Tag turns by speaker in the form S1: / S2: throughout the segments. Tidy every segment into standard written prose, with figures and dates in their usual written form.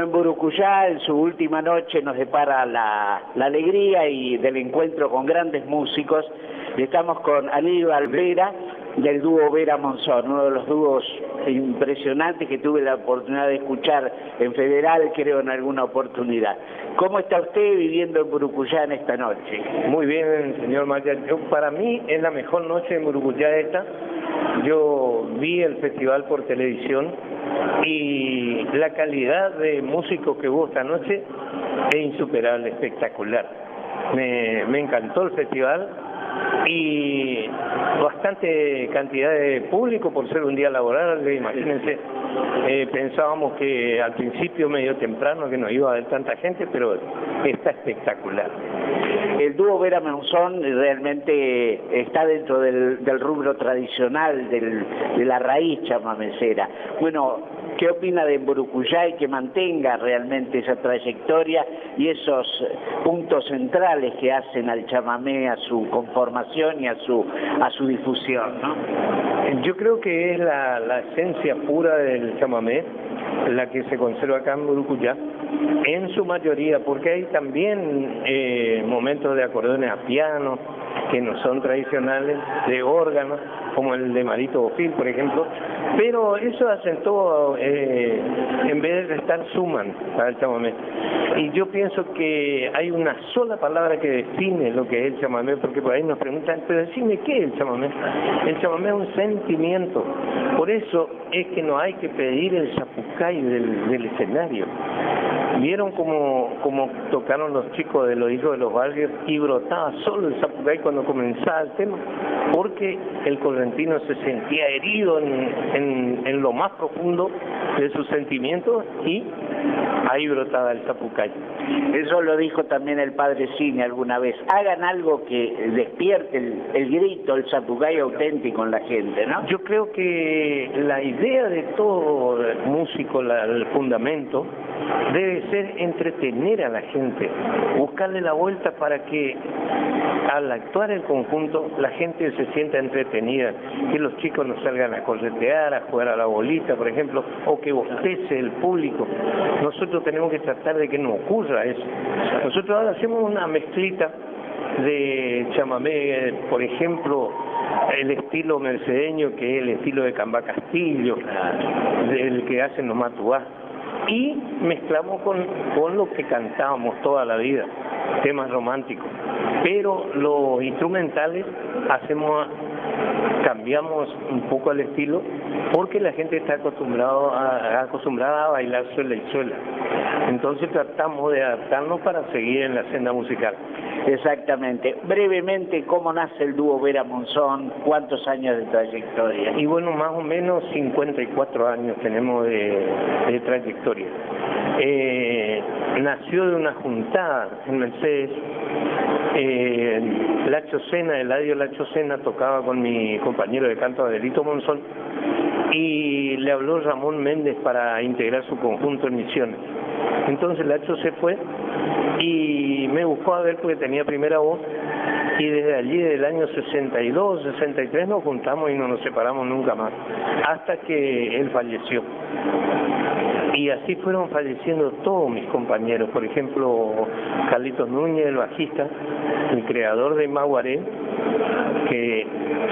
S1: Bueno, en Burucuyá, en su última noche, nos depara la alegría y del encuentro con grandes músicos. Estamos con Aníbal Vera, del dúo Vera Monzón, uno de los dúos impresionantes que tuve la oportunidad de escuchar en Federal, creo, en alguna oportunidad. ¿Cómo está usted viviendo en Burucuyá en esta noche?
S2: Muy bien, señor Maya. Para mí es la mejor noche en Burucuyá esta. Yo vi el festival por televisión y la calidad de músicos que hubo esta noche es insuperable, espectacular. Me encantó el festival y bastante cantidad de público por ser un día laboral, imagínense. Pensábamos que al principio medio temprano que no iba a haber tanta gente, pero está espectacular.
S1: El dúo Vera Monzón realmente está dentro del rubro tradicional, de la raíz chamamecera. Bueno, ¿qué opina de Burucuyá y que mantenga realmente esa trayectoria y esos puntos centrales que hacen al chamamé, a su conformación y a su difusión, ¿no?
S2: Yo creo que es la esencia pura del chamamé, la que se conserva acá en Burucuyá, en su mayoría, porque hay también momentos de acordeones a piano que no son tradicionales, de órganos, como el de Marito Bofil, por ejemplo, pero eso asentó, en vez de restar, suman para el chamamé. Y yo pienso que hay una sola palabra que define lo que es el chamamé, porque por ahí nos preguntan, pero decime, ¿qué es el chamamé? El chamamé es un sentimiento, por eso es que no hay que pedir el zapucay del escenario. Vieron como tocaron los chicos de los Hijos de los Barrios y brotaba solo el zapucay cuando comenzaba el tema, porque el correntino se sentía herido en lo más profundo de sus sentimientos y ahí brotaba el zapucay.
S1: Eso lo dijo también el padre Cine alguna vez. Hagan algo que despierte el grito, el zapucay auténtico en la gente, ¿no?
S2: Yo creo que la idea de todo músico, el fundamento, debe ser entretener a la gente, buscarle la vuelta para que al actuar el conjunto la gente se sienta entretenida, que los chicos no salgan a corretear, a jugar a la bolita, por ejemplo, o que bostece el público. Nosotros tenemos que tratar de que no ocurra eso. Nosotros ahora hacemos una mezclita de chamamé, por ejemplo, el estilo mercedeño, que es el estilo de Cambá Castillo, del que hacen los matuás, y mezclamos con lo que cantábamos toda la vida, temas románticos, pero los instrumentales cambiamos un poco el estilo porque la gente está acostumbrada a bailar suela y suela. Entonces tratamos de adaptarnos para seguir en la senda musical.
S1: Exactamente. Brevemente, ¿cómo nace el dúo Vera Monzón? ¿Cuántos años de trayectoria?
S2: Y bueno, más o menos 54 años tenemos de trayectoria. Nació de una juntada en Mercedes. Lacho Sena, Eladio Lacho Sena, tocaba con mi compañero de canto Adelito Monzón y le habló Ramón Méndez para integrar su conjunto en Misiones. Entonces Lacho se fue y me buscó a ver porque tenía primera voz y desde allí, desde el año 62, 63 nos juntamos y no nos separamos nunca más, hasta que él falleció. Y así fueron falleciendo todos mis compañeros, por ejemplo, Carlitos Núñez, el bajista, el creador de Maguaré, que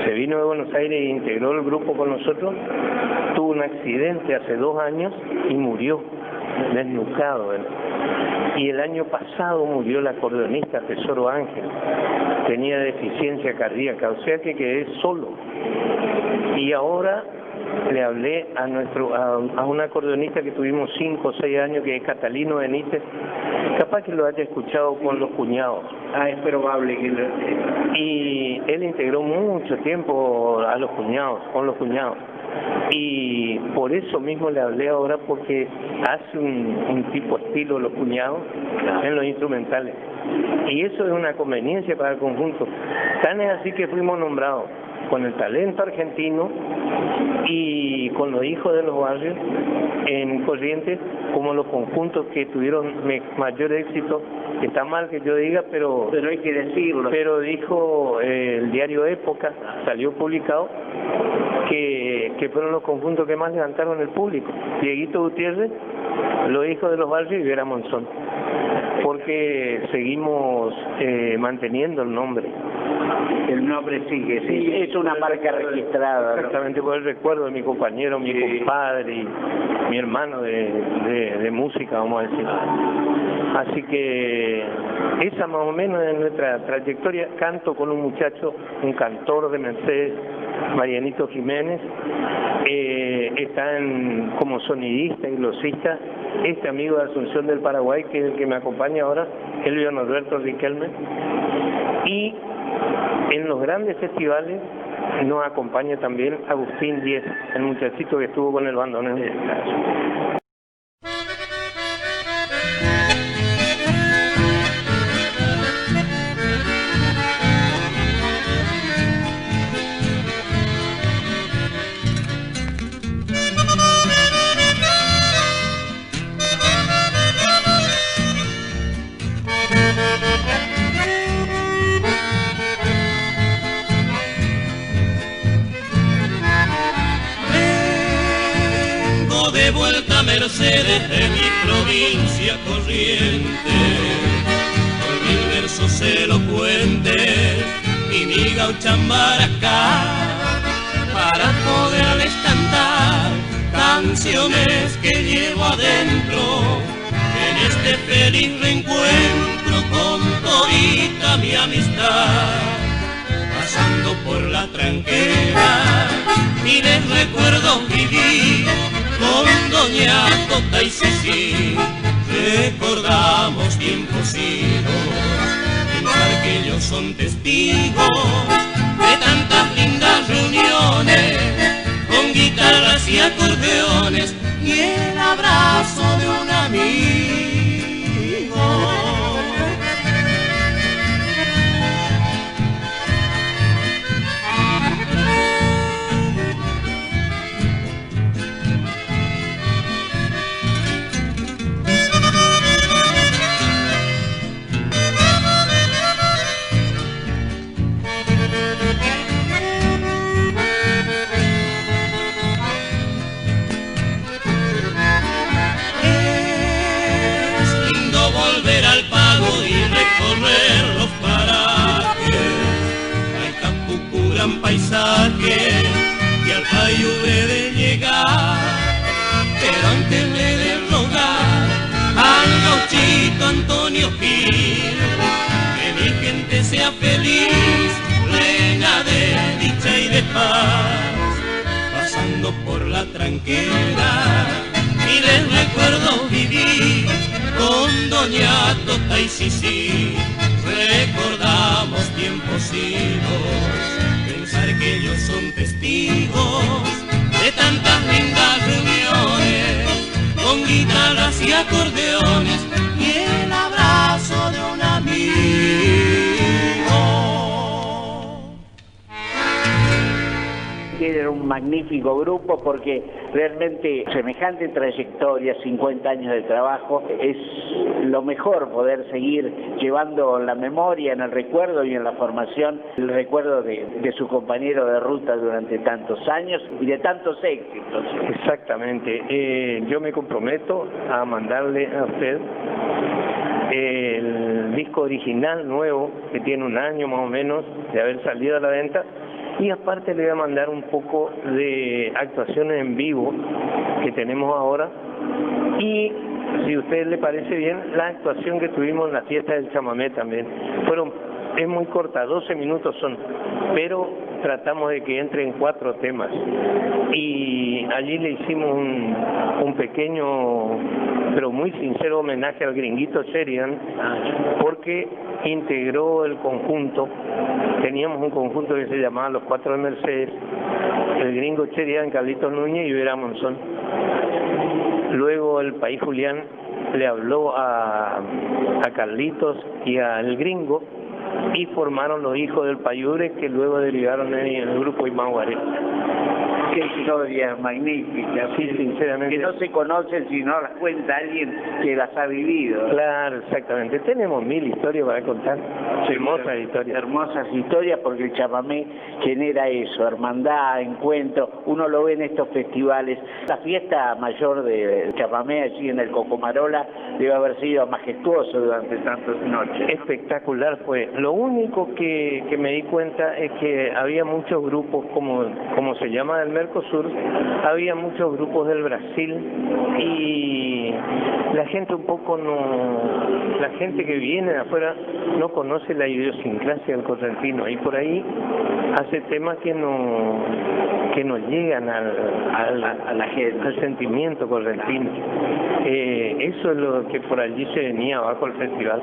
S2: se vino de Buenos Aires e integró el grupo con nosotros, tuvo un accidente hace 2 años y murió, desnucado. Y el año pasado murió el acordeonista Tesoro Ángel, tenía deficiencia cardíaca, o sea que quedé solo. Y ahora le hablé a un acordeonista que tuvimos 5 o 6 años, que es Catalino Benítez, capaz que lo haya escuchado con los cuñados.
S1: Es probable que lo...
S2: Y él integró mucho tiempo a los cuñados, con los cuñados. Y por eso mismo le hablé ahora, porque hace un tipo estilo los cuñados en los instrumentales. Y eso es una conveniencia para el conjunto. Tan es así que fuimos nombrados con el talento argentino y con los hijos de los barrios en Corrientes como los conjuntos que tuvieron mayor éxito. Está mal que yo diga, pero
S1: hay que decirlo.
S2: Pero dijo el diario Época, salió publicado, que fueron los conjuntos que más levantaron el público. Dieguito Gutiérrez, los hijos de los barrios y Vera Monzón, porque seguimos manteniendo el nombre.
S1: El nombre sigue, sí, es una marca registrada.
S2: Exactamente, por el recuerdo de mi compañero, mi compadre y mi hermano de música, vamos a decir. Así que esa más o menos es nuestra trayectoria. Canto con un muchacho, un cantor de Mercedes, Marianito Jiménez, está como sonidista y glosista, este amigo de Asunción del Paraguay, que es el que me acompaña ahora, Elvio Norberto Riquelme, y en los grandes festivales nos acompaña también Agustín Díez, el muchachito que estuvo con el bandoneón.
S3: De vuelta a Mercedes de mi provincia Corrientes, con mil versos elocuentes y mi gaucha maracá, para poderles cantar canciones que llevo adentro, en este feliz reencuentro con todita mi amistad, pasando por la tranquera y les recuerdo vivir con doña Tota y Ceci, recordamos tiempos idos, pensar que ellos son testigos de tantas lindas reuniones, con guitarras y acordeones, y el abrazo de un amigo. Los parajes, Maitapucu, gran paisaje, y al Payu de llegar, pero antes de rogar al gauchito Antonio Gil, que mi gente sea feliz, reina de dicha y de paz, pasando por la tranquera, y les recuerdo vivir con doña Tota y Sisi, recordamos tiempos idos, pensar que ellos son testigos de tantas lindas reuniones, con guitarras y acordeones, y el abrazo de un amigo.
S1: Era un magnífico grupo porque realmente semejante trayectoria, 50 años de trabajo, es lo mejor poder seguir llevando la memoria, en el recuerdo y en la formación, el recuerdo de su compañero de ruta durante tantos años y de tantos éxitos.
S2: Exactamente. Yo me comprometo a mandarle a usted el disco original nuevo, que tiene un año más o menos de haber salido a la venta, y aparte le voy a mandar un poco de actuaciones en vivo que tenemos ahora, y si a usted le parece bien, la actuación que tuvimos en la fiesta del chamamé también. Es muy corta, 12 minutos son, pero tratamos de que entren 4 temas, y allí le hicimos un pequeño pero muy sincero homenaje al gringuito Sheridan, porque integró el conjunto. Teníamos un conjunto que se llamaba Los Cuatro de Mercedes, el gringo Sheridan, Carlitos Núñez y Vera Monzón. Luego el País Julián le habló a Carlitos y al gringo y formaron los hijos del Payure, que luego derivaron en el grupo Imaguaré.
S1: Qué historia magnífica.
S2: Sí, sinceramente.
S1: Que no se conocen si no las cuenta alguien que las ha vivido.
S2: Claro, exactamente. Tenemos 1000 historias para contar. Hermosas historias.
S1: Hermosas historias, porque el chamamé genera eso, hermandad, encuentro. Uno lo ve en estos festivales. La fiesta mayor del chamamé allí en el Cocomarola debe haber sido majestuoso durante tantas noches.
S2: Espectacular fue. Lo único que me di cuenta es que había muchos grupos, como se llama del Mercosur, había muchos grupos del Brasil, y la gente la gente que viene de afuera no conoce la idiosincrasia del correntino, y por ahí hace temas que no llegan a la gente, al sentimiento correntino. Eso es lo que por allí se venía abajo el festival.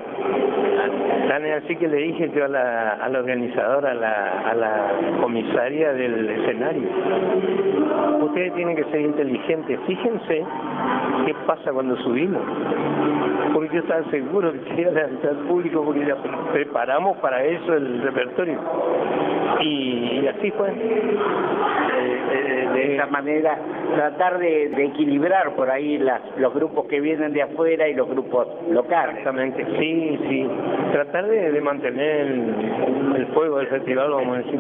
S2: Tan es así que le dije yo a la organizadora, a la comisaria del escenario: ustedes tienen que ser inteligentes, fíjense qué pasa cuando subimos, porque yo estaba seguro que quería levantar al público, porque ya preparamos para eso el repertorio, y así fue.
S1: De esa manera, tratar de equilibrar por ahí los grupos que vienen de afuera y los grupos locales.
S2: Exactamente, sí. Tratar de mantener el fuego del festival, vamos a decir.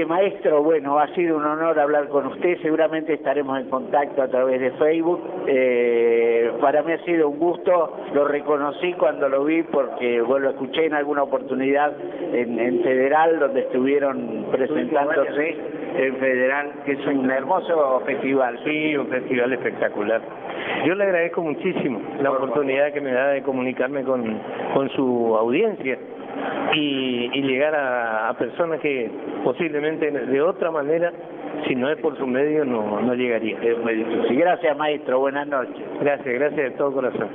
S1: Maestro, bueno, ha sido un honor hablar con usted. Seguramente estaremos en contacto a través de Facebook. Para mí ha sido un gusto. Lo reconocí cuando lo vi, porque lo escuché en alguna oportunidad en Federal, donde estuvieron presentándose en Federal, que es un hermoso festival.
S2: Sí, un festival espectacular. Yo le agradezco muchísimo la oportunidad que me da de comunicarme con su audiencia y llegar a personas que posiblemente de otra manera, si no es por su medio, no llegaría.
S1: Es muy difícil. Gracias, maestro. Buenas noches.
S2: Gracias de todo corazón.